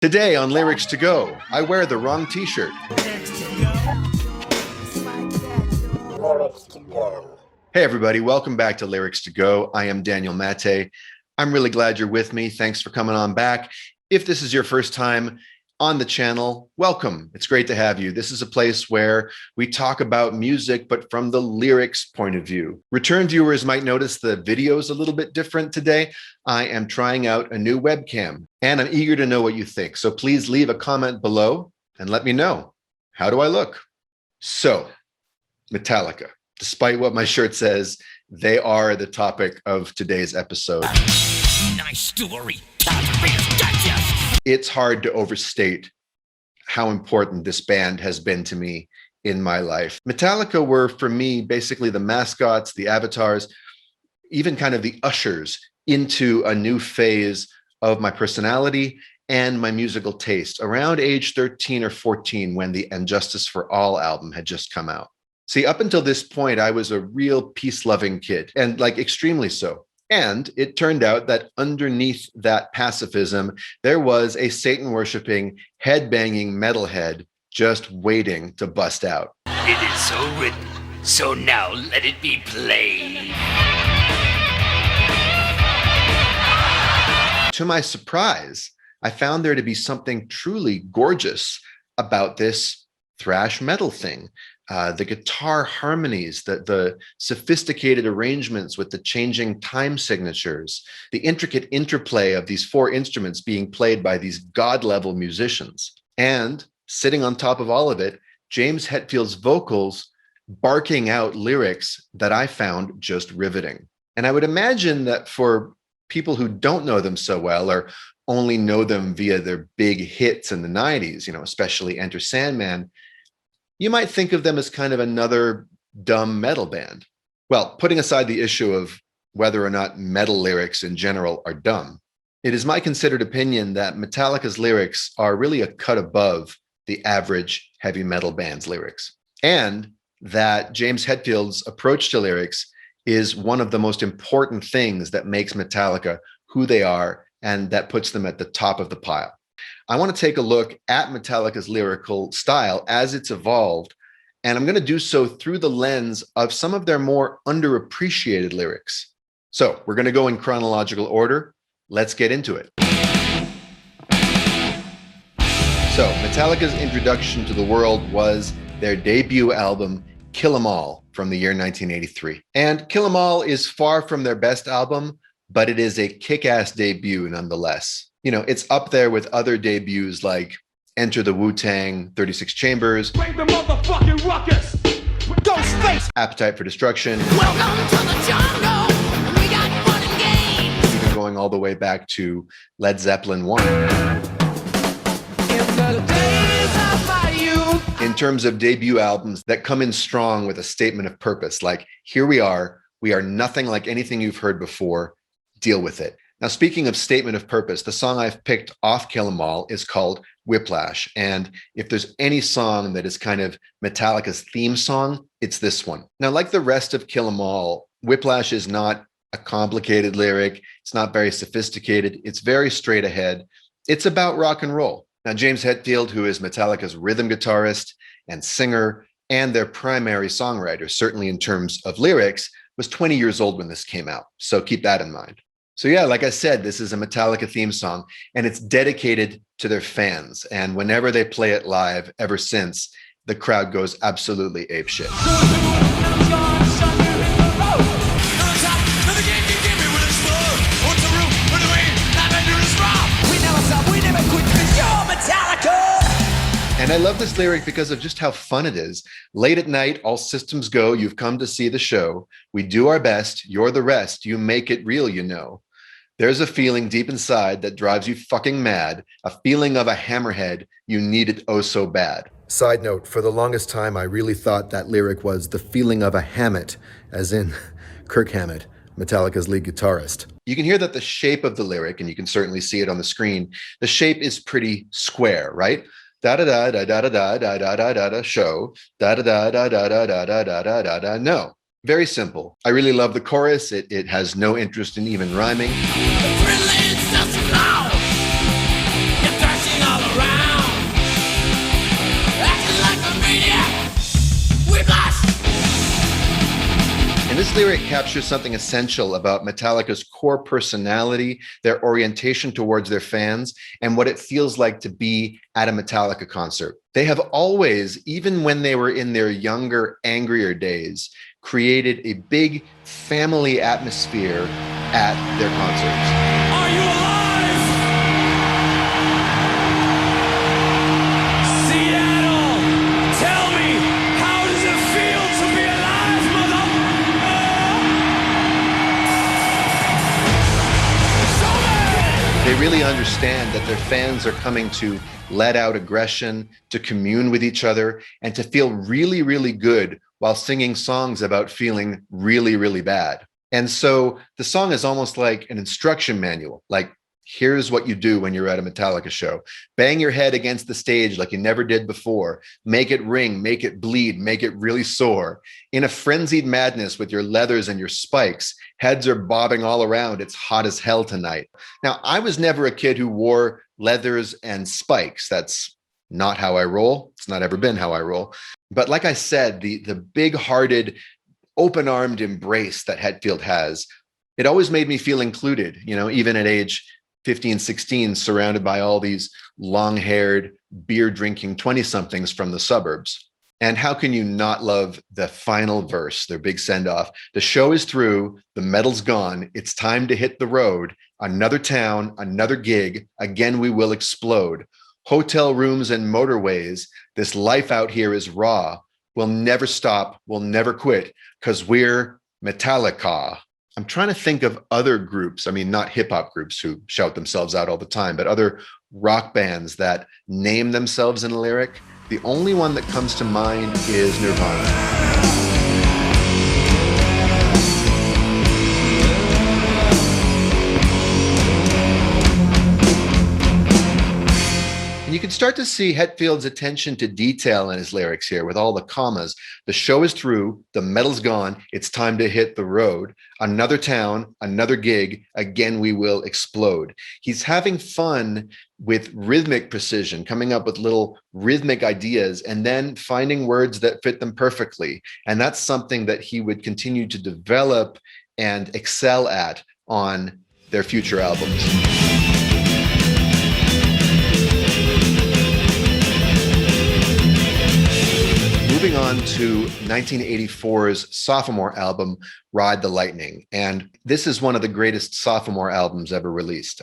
Today on Lyrics to Go, I wear the wrong t-shirt. Hey everybody, welcome back to Lyrics to Go. I am Daniel Maté. I'm really glad you're with me. Thanks for coming on back. If this is your first time on the channel, welcome. It's great to have you. This is a place where we talk about music, but from the lyrics point of view. Return viewers might notice the video's a little bit different today. I am trying out a new webcam, and I'm eager to know what you think. So please leave a comment below and let me know. How do I look? So, Metallica. Despite what my shirt says, they are the topic of today's episode. Nice story. It's hard to overstate how important this band has been to me in my life. Metallica were, for me, basically the mascots, the avatars, even kind of the ushers into a new phase of my personality and my musical taste around age 13 or 14 when the And Justice for All album had just come out. See, up until this point, I was a real peace-loving kid, and like extremely so. And it turned out that underneath that pacifism, there was a Satan-worshipping, head-banging metalhead just waiting to bust out. It is so written, so now let it be played. To my surprise, I found there to be something truly gorgeous about this thrash metal thing. The guitar harmonies, the sophisticated arrangements with the changing time signatures, the intricate interplay of these four instruments being played by these god-level musicians. And sitting on top of all of it, James Hetfield's vocals barking out lyrics that I found just riveting. And I would imagine that for people who don't know them so well or only know them via their big hits in the 90s, especially Enter Sandman, you might think of them as kind of another dumb metal band. Well, putting aside the issue of whether or not metal lyrics in general are dumb, it is my considered opinion that Metallica's lyrics are really a cut above the average heavy metal band's lyrics, and that James Hetfield's approach to lyrics is one of the most important things that makes Metallica who they are and that puts them at the top of the pile. I want to take a look at Metallica's lyrical style as it's evolved, and I'm going to do so through the lens of some of their more underappreciated lyrics. So we're going to go in chronological order. Let's get into it. So Metallica's introduction to the world was their debut album, Kill 'Em All, from the year 1983. And Kill 'Em All is far from their best album, but it is a kick-ass debut nonetheless. It's up there with other debuts like Enter the Wu-Tang, 36 Chambers, Bring the motherfucking ruckus! Ghostface! Appetite for Destruction, Welcome to the jungle. We got fun and games. even going all the way back to Led Zeppelin 1. In terms of debut albums that come in strong with a statement of purpose, like, here we are nothing like anything you've heard before, deal with it. Now, speaking of statement of purpose, the song I've picked off Kill 'Em All is called Whiplash. And if there's any song that is kind of Metallica's theme song, it's this one. Now, like the rest of Kill 'Em All, Whiplash is not a complicated lyric. It's not very sophisticated. It's very straight ahead. It's about rock and roll. Now, James Hetfield, who is Metallica's rhythm guitarist and singer and their primary songwriter, certainly in terms of lyrics, was 20 years old when this came out. So keep that in mind. So yeah, like I said, this is a Metallica theme song, and it's dedicated to their fans. And whenever they play it live, ever since, the crowd goes absolutely apeshit. And I love this lyric because of just how fun it is. Late at night, all systems go, you've come to see the show. We do our best, you're the rest, you make it real. There's a feeling deep inside that drives you fucking mad, a feeling of a hammerhead you need it oh so bad. Side note, for the longest time, I really thought that lyric was the feeling of a Hammett, as in Kirk Hammett, Metallica's lead guitarist. You can hear that the shape of the lyric, and you can certainly see it on the screen, the shape is pretty square, right? Da-da-da-da-da-da-da-da-da-da-da show, da-da-da-da-da-da-da-da-da-da-da no. Very simple. I really love the chorus. It has no interest in even rhyming. The thrill is just loud. You're thrashing up lyric captures something essential about Metallica's core personality, their orientation towards their fans, and what it feels like to be at a Metallica concert. They have always, even when they were in their younger, angrier days, created a big family atmosphere at their concerts. Are you alive? Seattle, tell me, how does it feel to be alive, mother? They really understand that their fans are coming to let out aggression, to commune with each other, and to feel really, really good while singing songs about feeling really, really bad. And so the song is almost like an instruction manual, like, here's what you do when you're at a Metallica show. Bang your head against the stage like you never did before. Make it ring, make it bleed, make it really sore. In a frenzied madness with your leathers and your spikes, heads are bobbing all around. It's hot as hell tonight. Now, I was never a kid who wore leathers and spikes. That's not how I roll. It's not ever been how I roll. But like I said, the big-hearted, open-armed embrace that Hetfield has, it always made me feel included, even at age 15, 16, surrounded by all these long-haired, beer-drinking 20-somethings from the suburbs. And how can you not love the final verse, their big send-off? The show is through, the medal's gone, it's time to hit the road. Another town, another gig, again we will explode. Hotel rooms and motorways, this life out here is raw. We'll never stop, we'll never quit, because we're Metallica. I'm trying to think of other groups, not hip-hop groups who shout themselves out all the time, but other rock bands that name themselves in a lyric. The only one that comes to mind is Nirvana. And you can start to see Hetfield's attention to detail in his lyrics here with all the commas. The show is through, the medal's gone, it's time to hit the road. Another town, another gig, again we will explode. He's having fun with rhythmic precision, coming up with little rhythmic ideas and then finding words that fit them perfectly. And that's something that he would continue to develop and excel at on their future albums. Moving on to 1984's sophomore album, Ride the Lightning. And this is one of the greatest sophomore albums ever released.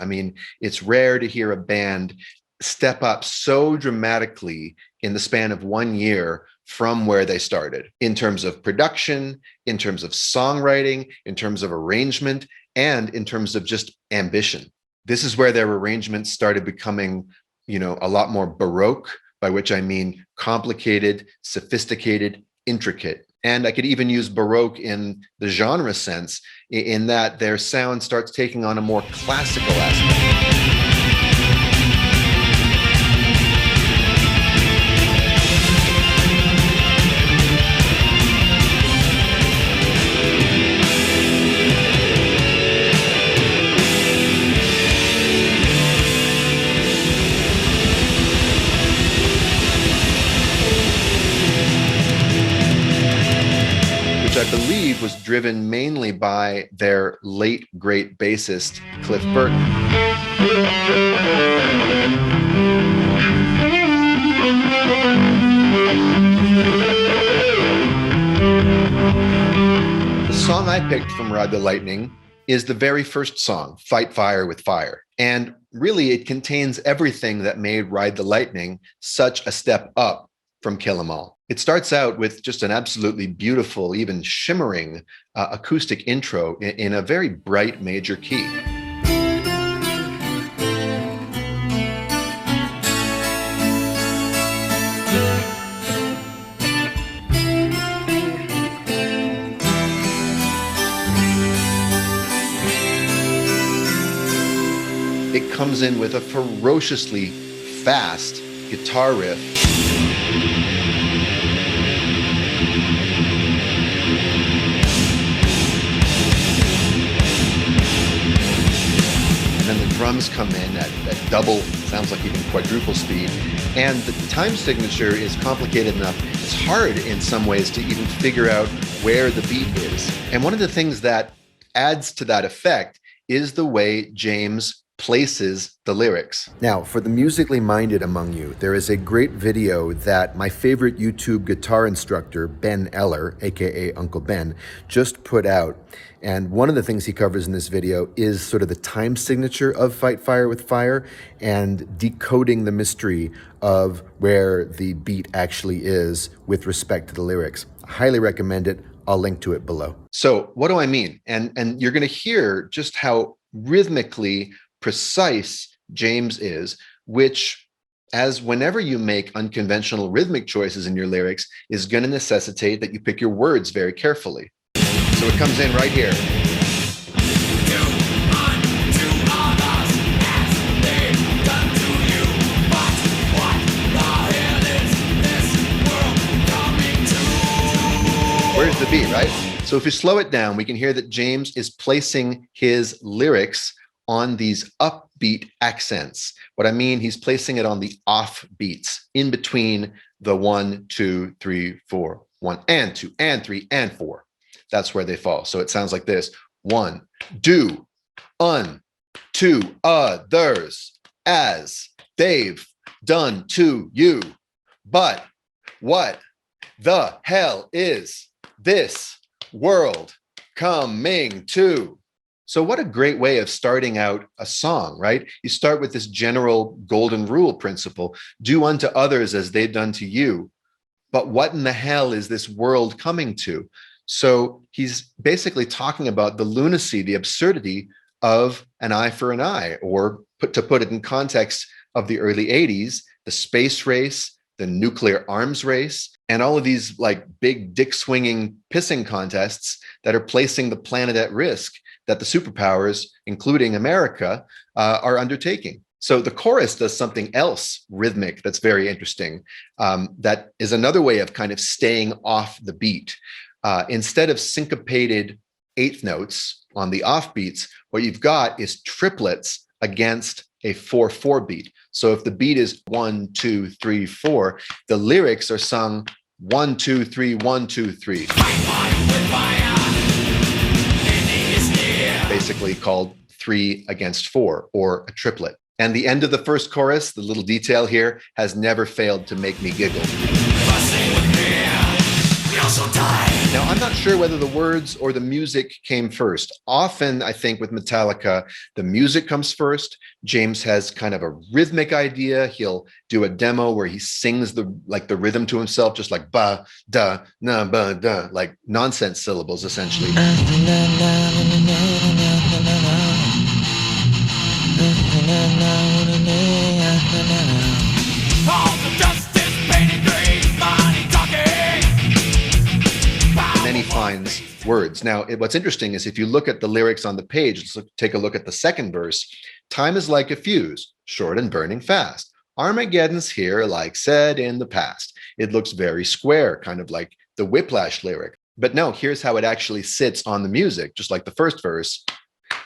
It's rare to hear a band step up so dramatically in the span of 1 year from where they started, in terms of production, in terms of songwriting, in terms of arrangement, and in terms of just ambition. This is where their arrangements started becoming, a lot more Baroque, by which I mean complicated, sophisticated, intricate. And I could even use Baroque in the genre sense, in that their sound starts taking on a more classical aspect. I believe was driven mainly by their late great bassist, Cliff Burton. The song I picked from Ride the Lightning is the very first song, Fight Fire with Fire. And really, it contains everything that made Ride the Lightning such a step up from Kill 'Em All. It starts out with just an absolutely beautiful, even shimmering acoustic intro in a very bright major key. It comes in with a ferociously fast guitar riff. And then the drums come in at double, sounds like even quadruple speed. And the time signature is complicated enough. It's hard in some ways to even figure out where the beat is. And one of the things that adds to that effect is the way James places the lyrics. Now, for the musically minded among you, there is a great video that my favorite YouTube guitar instructor, Ben Eller, aka Uncle Ben, just put out. And one of the things he covers in this video is sort of the time signature of Fight Fire with Fire and decoding the mystery of where the beat actually is with respect to the lyrics. I highly recommend it. I'll link to it below. So what do I mean? And you're going to hear just how rhythmically precise James is, which, as whenever you make unconventional rhythmic choices in your lyrics, is going to necessitate that you pick your words very carefully. So it comes in right here. Where's the beat, right? So if you slow it down, we can hear that James is placing his lyrics on these upbeat accents. What I mean, he's placing it on the off beats in between the 1, 2, 3, 4, 1 and 2 and 3 and 4. That's where they fall. So it sounds like this: 1, do, unto others as they've done to you. But what the hell is this world coming to? So what a great way of starting out a song, right? You start with this general golden rule principle: do unto others as they've done to you. But what in the hell is this world coming to? So he's basically talking about the lunacy, the absurdity of an eye for an eye, or to put it in context of the early 80s, the space race, the nuclear arms race, and all of these like big dick swinging pissing contests that are placing the planet at risk that the superpowers, including America, are undertaking. So the chorus does something else rhythmic that's very interesting. That is another way of kind of staying off the beat. Instead of syncopated eighth notes on the offbeats, what you've got is triplets against a 4/4 beat. So if the beat is 1, 2, 3, 4, the lyrics are sung 1, 2, 3, 1, 2, 3. Basically called 3 against 4, or a triplet. And the end of the first chorus, the little detail here, has never failed to make me giggle. Now, I'm not sure whether the words or the music came first. Often, I think with Metallica, the music comes first. James has kind of a rhythmic idea. He'll do a demo where he sings the rhythm to himself, just like ba, da, na, ba, da, like nonsense syllables, essentially. Then he finds words. Now, what's interesting is if you look at the lyrics on the page, let's take a look at the second verse. Time is like a fuse, short and burning fast. Armageddon's here, like said in the past. It looks very square, kind of like the Whiplash lyric. But no, here's how it actually sits on the music, just like the first verse.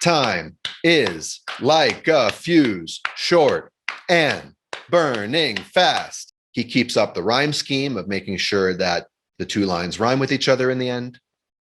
Time is like a fuse, short and burning fast. He keeps up the rhyme scheme of making sure that the two lines rhyme with each other in the end.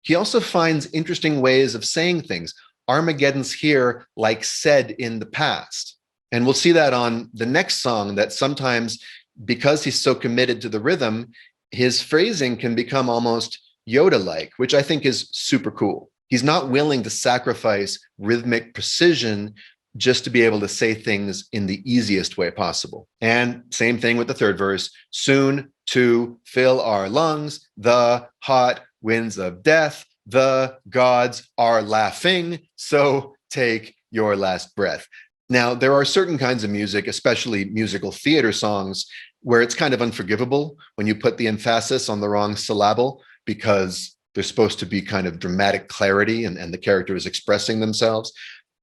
He also finds interesting ways of saying things. Armageddon's here, like said in the past. And we'll see that on the next song, that sometimes, because he's so committed to the rhythm, his phrasing can become almost Yoda-like, which I think is super cool. He's not willing to sacrifice rhythmic precision just to be able to say things in the easiest way possible. And same thing with the third verse. Soon to fill our lungs, the hot winds of death, the gods are laughing, so take your last breath. Now, there are certain kinds of music, especially musical theater songs, where it's kind of unforgivable when you put the emphasis on the wrong syllable, because there's supposed to be kind of dramatic clarity and the character is expressing themselves.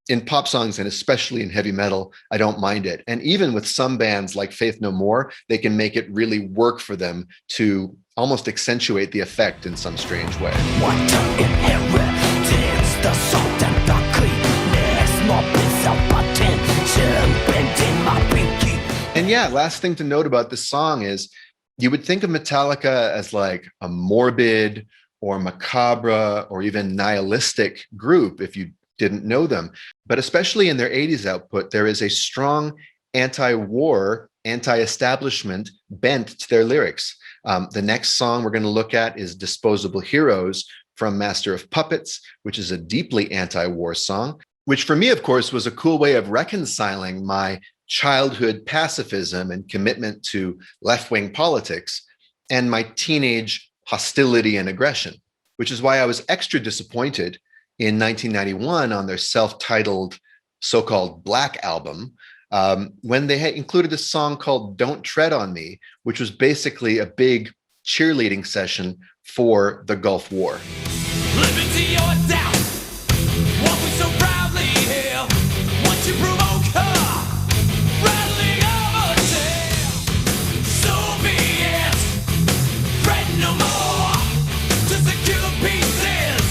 In pop songs, and especially in heavy metal, I don't mind it. And even with some bands like Faith No More, they can make it really work for them to almost accentuate the effect in some strange way. What to inherit is the salt and the cream. There's more bizarre potential bent in my pinky. And yeah, last thing to note about this song is you would think of Metallica as like a morbid or macabre or even nihilistic group if you didn't know them. But especially in their 80s output, there is a strong anti-war, anti-establishment bent to their lyrics. The next song we're going to look at is Disposable Heroes from Master of Puppets, which is a deeply anti-war song, which for me, of course, was a cool way of reconciling my childhood pacifism and commitment to left-wing politics and my teenage hostility and aggression, which is why I was extra disappointed in 1991 on their self-titled so-called Black album, when they had included a song called Don't Tread on Me, which was basically a big cheerleading session for the Gulf War. Liberty or doubt, what we so proudly hail. Once you provoke her, rattling of a tail. So be it, fret no more. To secure pieces,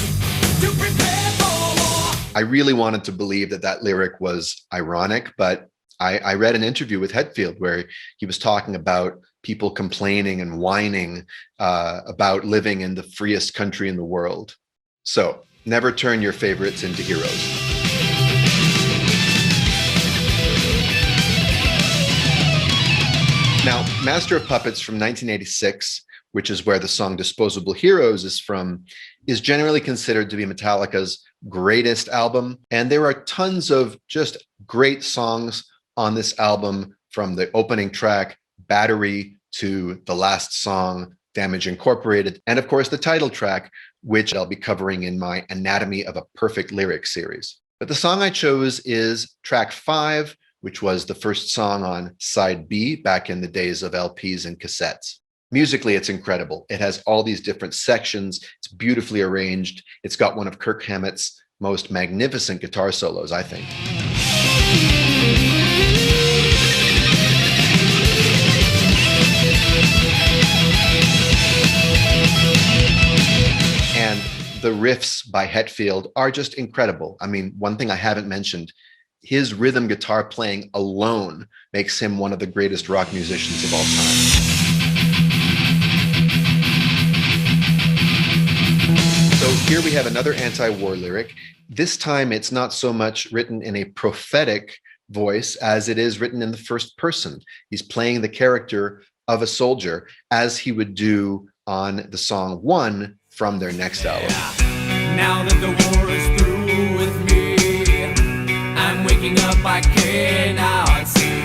to prepare for war. I really wanted to believe that that lyric was ironic, but I read an interview with Hetfield where he was talking about people complaining and whining about living in the freest country in the world. So never turn your favorites into heroes. Now, Master of Puppets from 1986, which is where the song Disposable Heroes is from, is generally considered to be Metallica's greatest album. And there are tons of just great songs on this album, from the opening track, Battery, to the last song, Damage Incorporated, and of course the title track, which I'll be covering in my Anatomy of a Perfect Lyric series. But the song I chose is track 5, which was the first song on side B back in the days of LPs and cassettes. Musically, it's incredible. It has all these different sections. It's beautifully arranged. It's got one of Kirk Hammett's most magnificent guitar solos, I think. And the riffs by Hetfield are just incredible. I mean, one thing I haven't mentioned, his rhythm guitar playing alone makes him one of the greatest rock musicians of all time. So here we have another anti-war lyric. This time it's not so much written in a prophetic voice as it is written in the first person. He's playing the character of a soldier, as he would do on the song One from their next album. Now that the war is through with me, I'm waking up, I cannot see.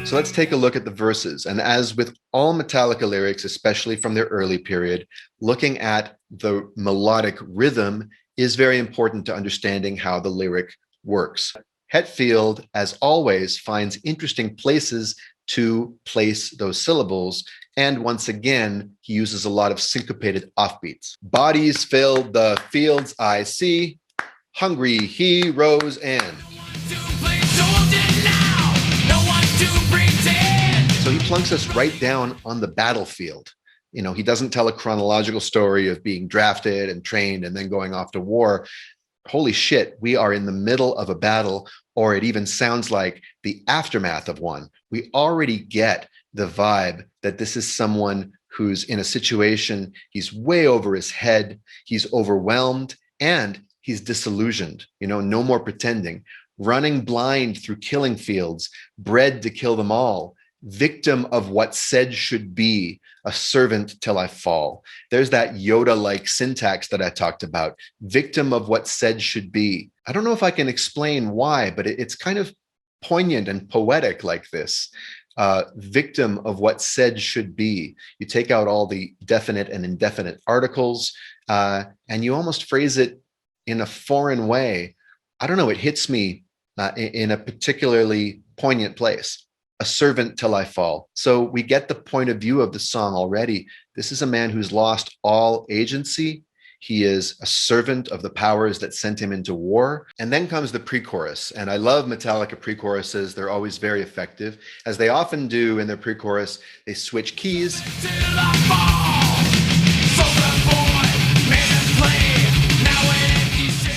So let's take a look at the verses. And as with all Metallica lyrics, especially from their early period, looking at the melodic rhythm is very important to understanding how the lyric works. Hetfield, as always, finds interesting places to place those syllables. And once again, he uses a lot of syncopated offbeats. Bodies fill the fields I see, hungry heroes and. So he plunks us right down on the battlefield. You know, he doesn't tell a chronological story of being drafted and trained and then going off to war. Holy shit, we are in the middle of a battle, or it even sounds like the aftermath of one. We already get the vibe that this is someone who's in a situation, he's way over his head, he's overwhelmed, and he's disillusioned. You know, no more pretending. Running blind through killing fields, bred to kill them all, victim of what said should be, a servant till I fall. There's that Yoda-like syntax that I talked about, victim of what said should be. I don't know if I can explain why, but it's kind of poignant and poetic like this. Victim of what said should be. You take out all the definite and indefinite articles, and you almost phrase it in a foreign way. I don't know, it hits me in a particularly poignant place. A servant till I fall. So we get the point of view of the song already. This is a man who's lost all agency. He is a servant of the powers that sent him into war. And then comes the pre-chorus. And I love Metallica pre-choruses. They're always very effective. As they often do in their pre-chorus, they switch keys.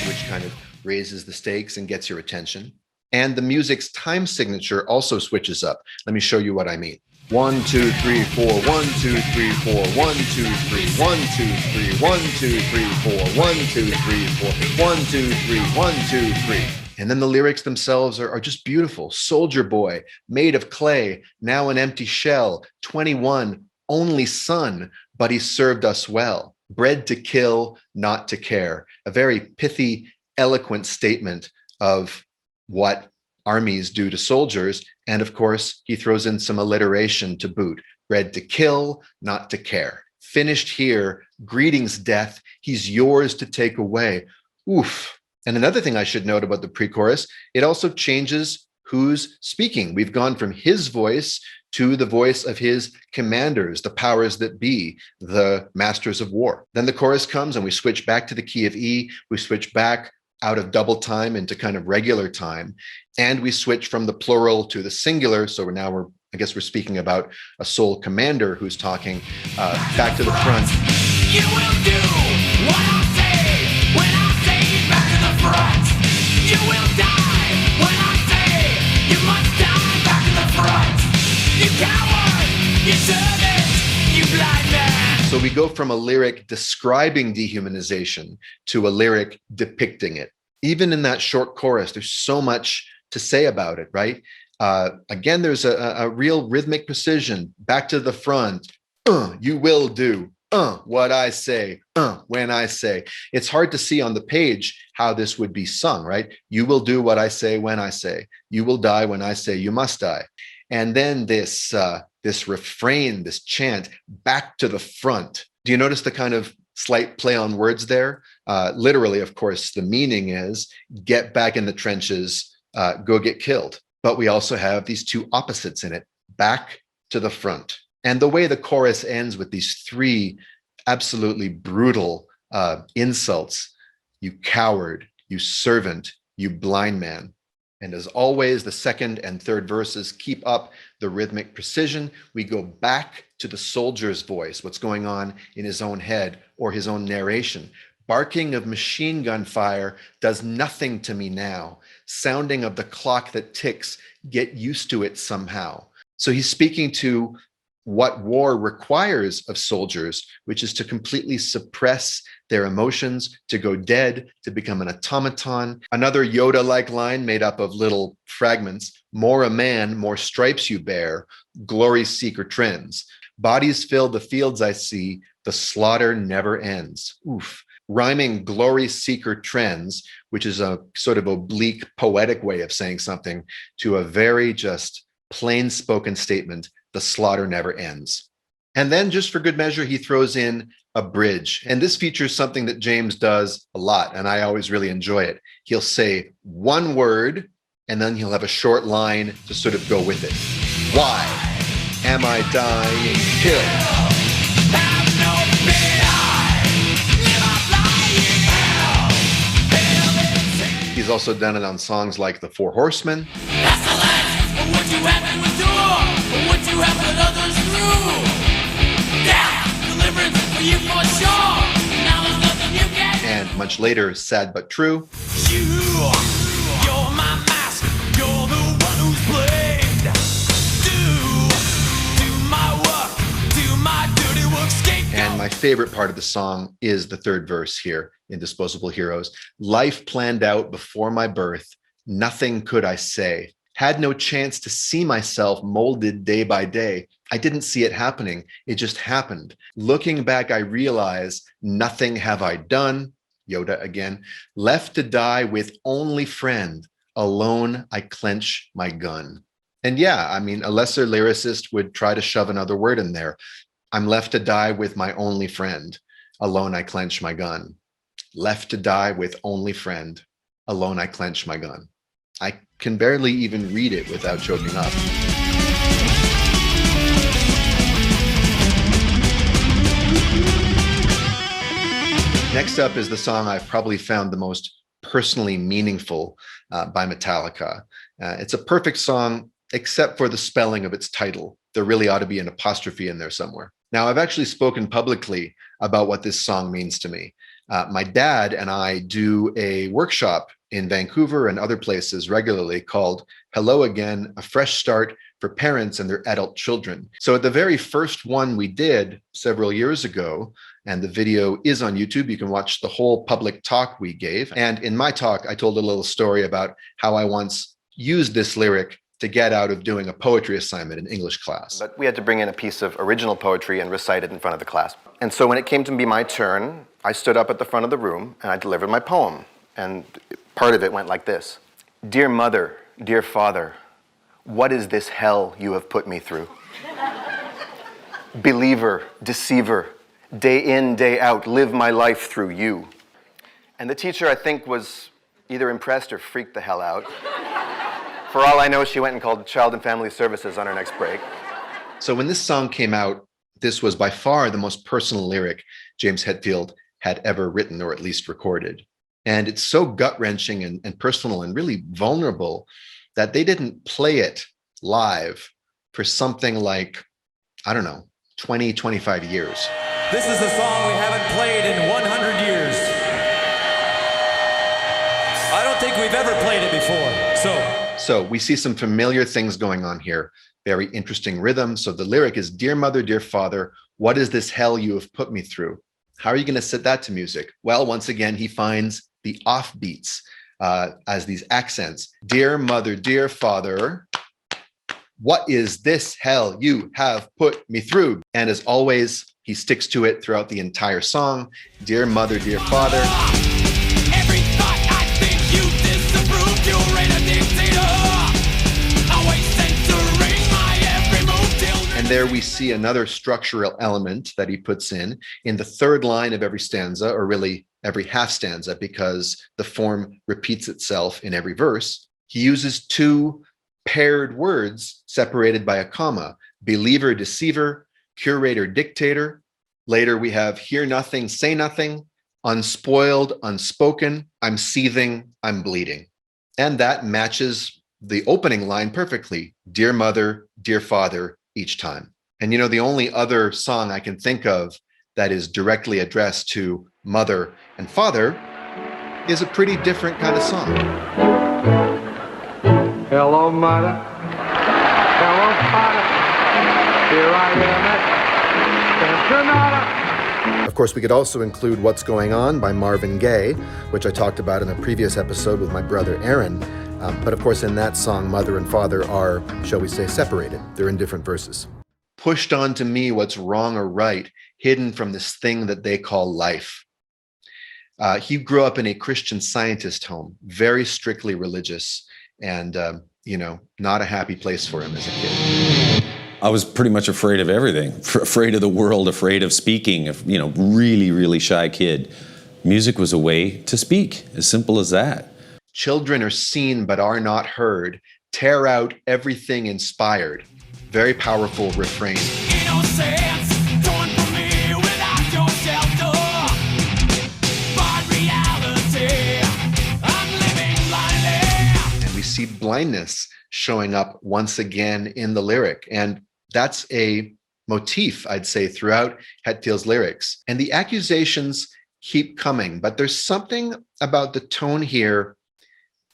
Which kind of raises the stakes and gets your attention. And the music's time signature also switches up. Let me show you what I mean. 1, 2, 3, 4, 1, 2, 3, 4, 1, 2, 3, 1, 2, 3, 1, 2, 3, 4, 1, 2, 3, 4, 1, 2, 3, 1, 2, 3. And then the lyrics themselves are just beautiful. Soldier boy, made of clay, now an empty shell, 21, only son, but he served us well. Bred to kill, not to care. A very pithy, eloquent statement of what armies do to soldiers. And of course, he throws in some alliteration to boot. Bred to kill, not to care. Finished here, greetings, death. He's yours to take away. Oof. And another thing I should note about the pre-chorus, it also changes who's speaking. We've gone from his voice to the voice of his commanders, the powers that be, the masters of war. Then the chorus comes and we switch back to the key of E. We switch back out of double time into kind of regular time. And we switch from the plural to the singular. So I guess we're speaking about a sole commander who's talking back to the front. You will do what I say when I say back to the front. You will die when I say you must die back to the front. You coward, you servant, you blind man. So we go from a lyric describing dehumanization to a lyric depicting it. Even in that short chorus, there's so much to say about it, right? Again, there's a real rhythmic precision. Back to the front, you will do what I say, when I say. It's hard to see on the page how this would be sung, right? You will do what I say when I say. You will die when I say you must die. And then this refrain, this chant, back to the front. Do you notice the kind of slight play on words there? Literally, of course, the meaning is get back in the trenches, go get killed. But we also have these two opposites in it, back to the front. And the way the chorus ends with these three absolutely brutal insults, you coward, you servant, you blind man. And as always, the second and third verses keep up the rhythmic precision. We go back to the soldier's voice, what's going on in his own head or his own narration. Barking of machine gun fire does nothing to me now. Sounding of the clock that ticks, get used to it somehow. So he's speaking to what war requires of soldiers, which is to completely suppress their emotions, to go dead, to become an automaton. Another Yoda-like line made up of little fragments. More a man, more stripes you bear, glory seeker trends. Bodies fill the fields I see, the slaughter never ends. Oof. Rhyming glory seeker trends, which is a sort of oblique, poetic way of saying something, to a very just plain spoken statement, the slaughter never ends. And then just for good measure, he throws in a bridge. And this features something that James does a lot, and I always really enjoy it. He'll say one word, and then he'll have a short line to sort of go with it. Why am I dying killed? He's also done it on songs like The Four Horsemen. That's the last of what you have to endure, what you have put others through. Death, deliverance for you for sure. Now there's nothing you can. And much later, Sad But True. You're my mask. You're the one who's blamed. Do my work. Do my dirty work. Scapegoat. And my favorite part of the song is the third verse here in Disposable Heroes. Life planned out before my birth. Nothing could I say. Had no chance to see myself molded day by day. I didn't see it happening. It just happened. Looking back, I realize nothing have I done. Yoda again. Left to die with only friend. Alone, I clench my gun. And yeah, I mean, a lesser lyricist would try to shove another word in there. I'm left to die with my only friend. Alone, I clench my gun. Left to die with only friend. Alone, I clench my gun. I can barely even read it without choking up. Next up is the song I've probably found the most personally meaningful by Metallica. It's a perfect song, except for the spelling of its title. There really ought to be an apostrophe in there somewhere. Now, I've actually spoken publicly about what this song means to me. My dad and I do a workshop in Vancouver and other places regularly called Hello Again, a Fresh Start for Parents and Their Adult Children. So at the very first one we did several years ago, and the video is on YouTube, you can watch the whole public talk we gave. And in my talk, I told a little story about how I once used this lyric to get out of doing a poetry assignment in English class. But we had to bring in a piece of original poetry and recite it in front of the class. And so when it came to be my turn, I stood up at the front of the room and I delivered my poem. And part of it went like this. Dear mother, dear father, what is this hell you have put me through? Believer, deceiver, day in, day out, live my life through you. And the teacher, I think, was either impressed or freaked the hell out. For all I know, she went and called Child and Family Services on her next break. So when this song came out, this was by far the most personal lyric James Hetfield had ever written, or at least recorded. And it's so gut-wrenching and personal and really vulnerable that they didn't play it live for something like, I don't know, 20, 25 years. This is a song we haven't played in 100 years. I don't think we've ever played it before, So we see some familiar things going on here, very interesting rhythm. So the lyric is, Dear mother, dear father, what is this hell you have put me through? How are you going to set that to music? Well, once again, he finds the offbeats as these accents. Dear mother, dear father, what is this hell you have put me through? And as always, he sticks to it throughout the entire song. Dear mother, dear father. Every thought I think you disapprove, you're a dictator. Always censoring my every move till. And there we see another structural element that he puts in the third line of every stanza, or really every half stanza, because the form repeats itself in every verse. He uses two paired words separated by a comma, believer, deceiver, curator, dictator. Later we have hear nothing, say nothing, unspoiled, unspoken, I'm seething, I'm bleeding. And that matches the opening line perfectly, dear mother, dear father, each time. And you know, the only other song I can think of that is directly addressed to mother and father is a pretty different kind of song. Hello, mother. Hello, father. Here I am at Cincinnati. Of course, we could also include What's Going On by Marvin Gaye, which I talked about in a previous episode with my brother Aaron. But of course, in that song, mother and father are, shall we say, separated. They're in different verses. Pushed onto me what's wrong or right, hidden from this thing that they call life. He grew up in a Christian Scientist home, very strictly religious, and, not a happy place for him as a kid. I was pretty much afraid of everything, afraid of the world, afraid of speaking, really, really shy kid. Music was a way to speak, as simple as that. Children are seen but are not heard. Tear out everything inspired. Very powerful refrain. Innocence torn from me without your shelter. But reality, I'm living blindly. And we see blindness showing up once again in the lyric. And that's a motif, I'd say, throughout Hetfield's lyrics. And the accusations keep coming, but there's something about the tone here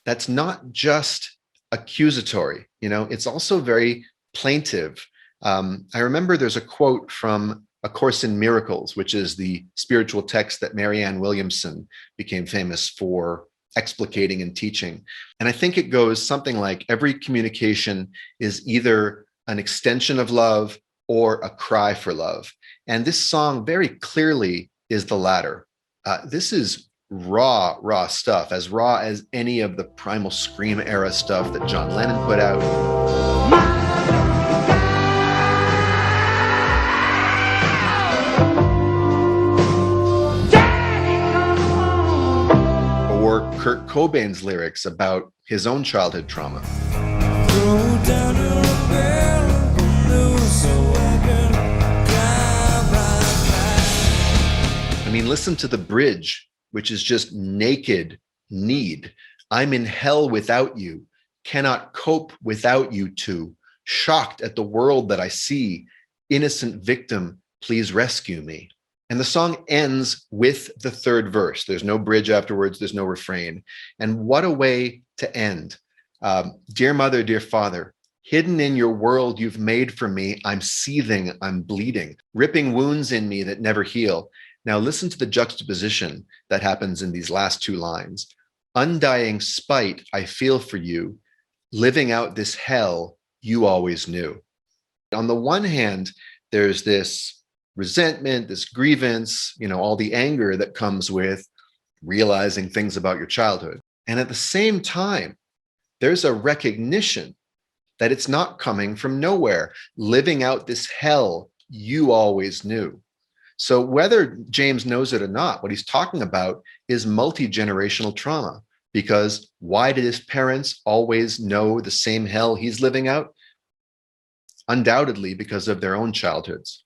that's not just accusatory. It's also very plaintive. I remember there's a quote from A Course in Miracles, which is the spiritual text that Marianne Williamson became famous for explicating and teaching. And I think it goes something like, every communication is either an extension of love or a cry for love. And this song very clearly is the latter. This is raw stuff, as raw as any of the Primal Scream era stuff that John Lennon put out. Or Kurt Cobain's lyrics about his own childhood trauma. I mean, listen to the bridge, which is just naked need. I'm in hell without you, cannot cope without you two, shocked at the world that I see, innocent victim, please rescue me. And the song ends with the third verse. There's no bridge afterwards. There's no refrain. And what a way to end. Dear mother, dear father, hidden in your world you've made for me, I'm seething, I'm bleeding, ripping wounds in me that never heal. Now listen to the juxtaposition that happens in these last two lines. Undying spite I feel for you, living out this hell you always knew. On the one hand, there's this resentment, this grievance, all the anger that comes with realizing things about your childhood. And at the same time, there's a recognition that it's not coming from nowhere, living out this hell you always knew. So whether James knows it or not, what he's talking about is multi-generational trauma, because why did his parents always know the same hell he's living out? Undoubtedly because of their own childhoods.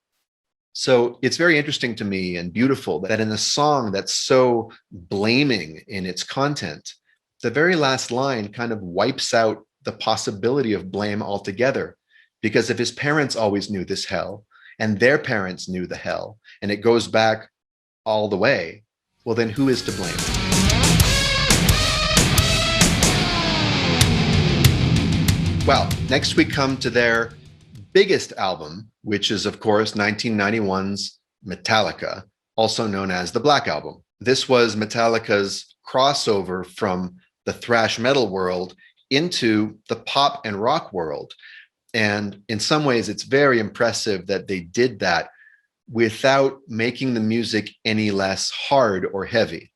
So it's very interesting to me and beautiful that in a song that's so blaming in its content, the very last line kind of wipes out the possibility of blame altogether. Because if his parents always knew this hell and their parents knew the hell, and it goes back all the way, well, then who is to blame? Well, next we come to their biggest album, which is, of course, 1991's Metallica, also known as the Black Album. This was Metallica's crossover from the thrash metal world into the pop and rock world. And in some ways, it's very impressive that they did that without making the music any less hard or heavy.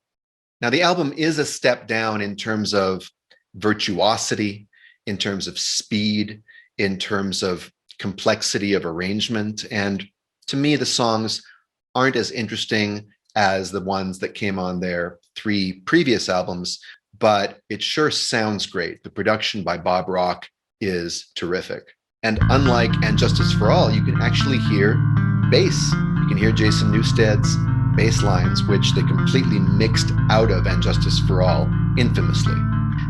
Now, the album is a step down in terms of virtuosity, in terms of speed, in terms of complexity of arrangement. And to me, the songs aren't as interesting as the ones that came on their three previous albums, but it sure sounds great. The production by Bob Rock is terrific. And unlike And Justice for All, you can actually hear bass. You can hear Jason Newsted's bass lines, which they completely mixed out of And Justice for All infamously.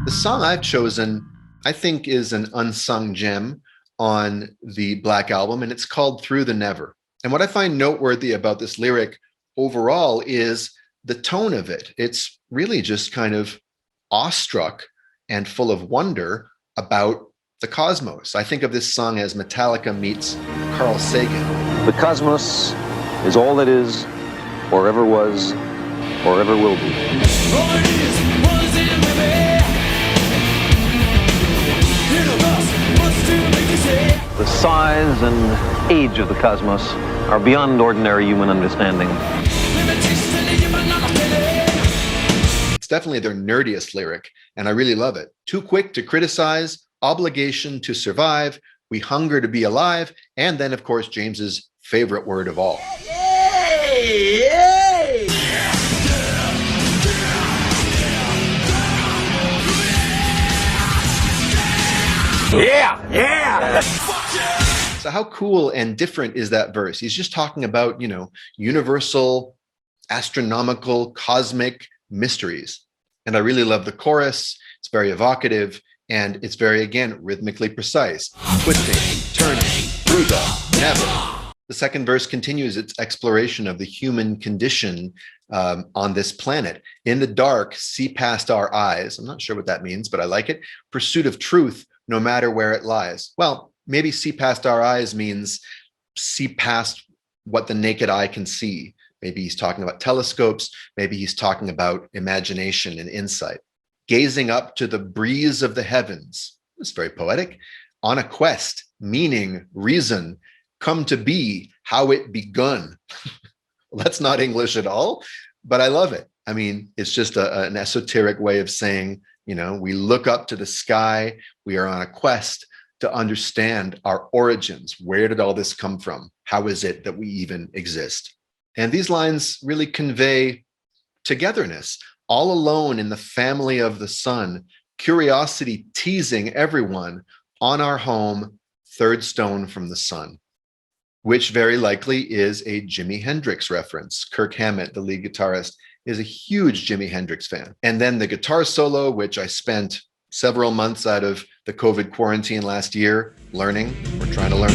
The song I've chosen, I think, is an unsung gem on the Black Album, and it's called Through the Never. And what I find noteworthy about this lyric overall is the tone of it. It's really just kind of awestruck and full of wonder about the cosmos. I think of this song as Metallica meets Carl Sagan. The cosmos is all that is, or ever was, or ever will be. All it is, was it with me? Universe was to make you say. The size and age of the cosmos are beyond ordinary human understanding. It's definitely their nerdiest lyric, and I really love it. Too quick to criticize, obligation to survive, we hunger to be alive, and then, of course, James's favorite word of all. Yeah! So how cool and different is that verse? He's just talking about, universal, astronomical, cosmic mysteries. And I really love the chorus. It's very evocative, and it's very, again, rhythmically precise. Twisting, turning, through the never. The second verse continues its exploration of the human condition on this planet. In the dark, see past our eyes. I'm not sure what that means, but I like it. Pursuit of truth, no matter where it lies. Well, maybe see past our eyes means see past what the naked eye can see. Maybe he's talking about telescopes. Maybe he's talking about imagination and insight. Gazing up to the breeze of the heavens. It's very poetic. On a quest, meaning, reason, come to be, how it begun. Well, that's not English at all, but I love it. I mean, it's just an esoteric way of saying, we look up to the sky. We are on a quest to understand our origins. Where did all this come from? How is it that we even exist? And these lines really convey togetherness, all alone in the family of the sun, curiosity teasing everyone, on our home, third stone from the sun, which very likely is a Jimi Hendrix reference. Kirk Hammett, the lead guitarist, is a huge Jimi Hendrix fan. And then the guitar solo, which I spent several months out of the COVID quarantine last year learning, or trying to learn.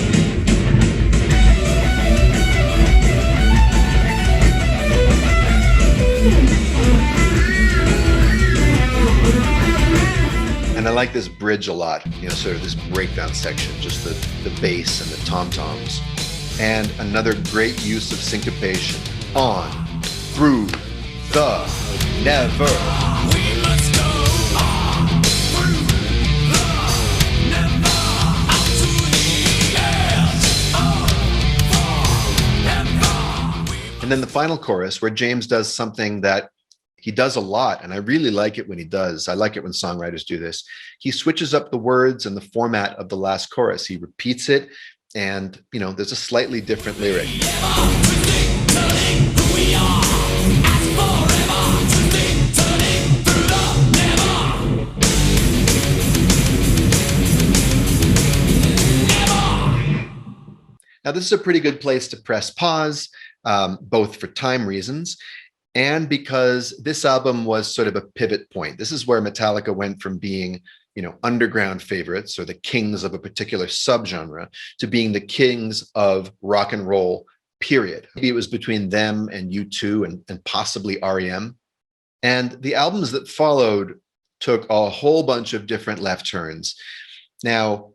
like this bridge a lot, sort of this breakdown section, just the bass and the tom-toms. And another great use of syncopation. On, through, the, never. We must go on through the never out to the edge of forever. And then the final chorus, where James does something that he does a lot, and I really like it when he does. I like it when songwriters do this. He switches up the words and the format of the last chorus. He repeats it, and there's a slightly different lyric. Now, this is a pretty good place to press pause, both for time reasons and because this album was sort of a pivot point. This is where Metallica went from being, underground favorites or the kings of a particular subgenre to being the kings of rock and roll, period. Maybe it was between them and U2 and possibly REM. And the albums that followed took a whole bunch of different left turns. Now,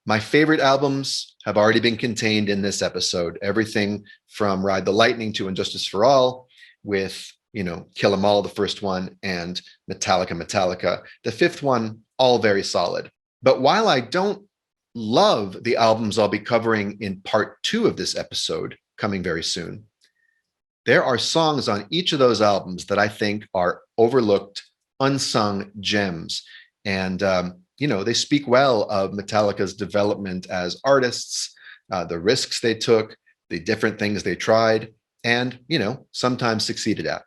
my favorite albums have already been contained in this episode. Everything from Ride the Lightning to Injustice for All, with, Kill 'Em All, the first one, and Metallica, the fifth one, all very solid. But while I don't love the albums I'll be covering in part 2 of this episode, coming very soon, there are songs on each of those albums that I think are overlooked, unsung gems. And, they speak well of Metallica's development as artists, the risks they took, the different things they tried, and, sometimes succeeded at.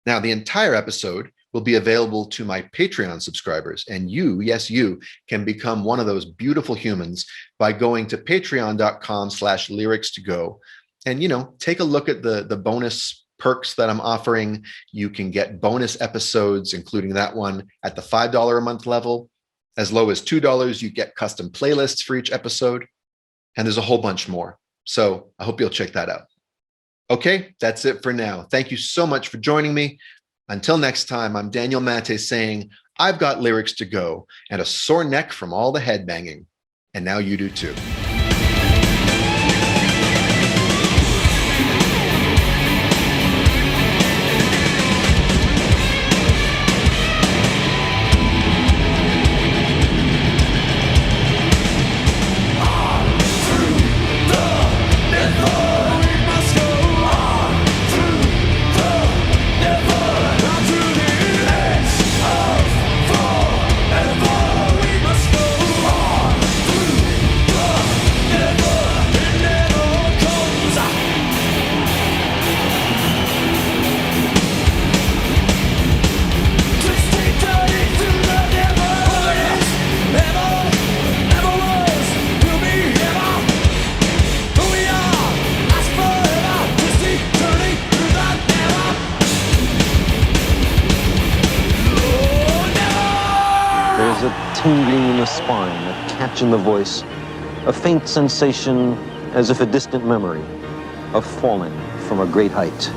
Now, the entire episode will be available to my Patreon subscribers, and you, yes, you, can become one of those beautiful humans by going to patreon.com/lyrics2go and, take a look at the bonus perks that I'm offering. You can get bonus episodes, including that one at the $5 a month level. As low as $2, you get custom playlists for each episode, and there's a whole bunch more. So I hope you'll check that out. Okay, that's it for now. Thank you so much for joining me. Until next time, I'm Daniel Maté saying, I've got lyrics to go and a sore neck from all the headbanging. And now you do too. Tingling in the spine, a catch in the voice, a faint sensation as if a distant memory of falling from a great height.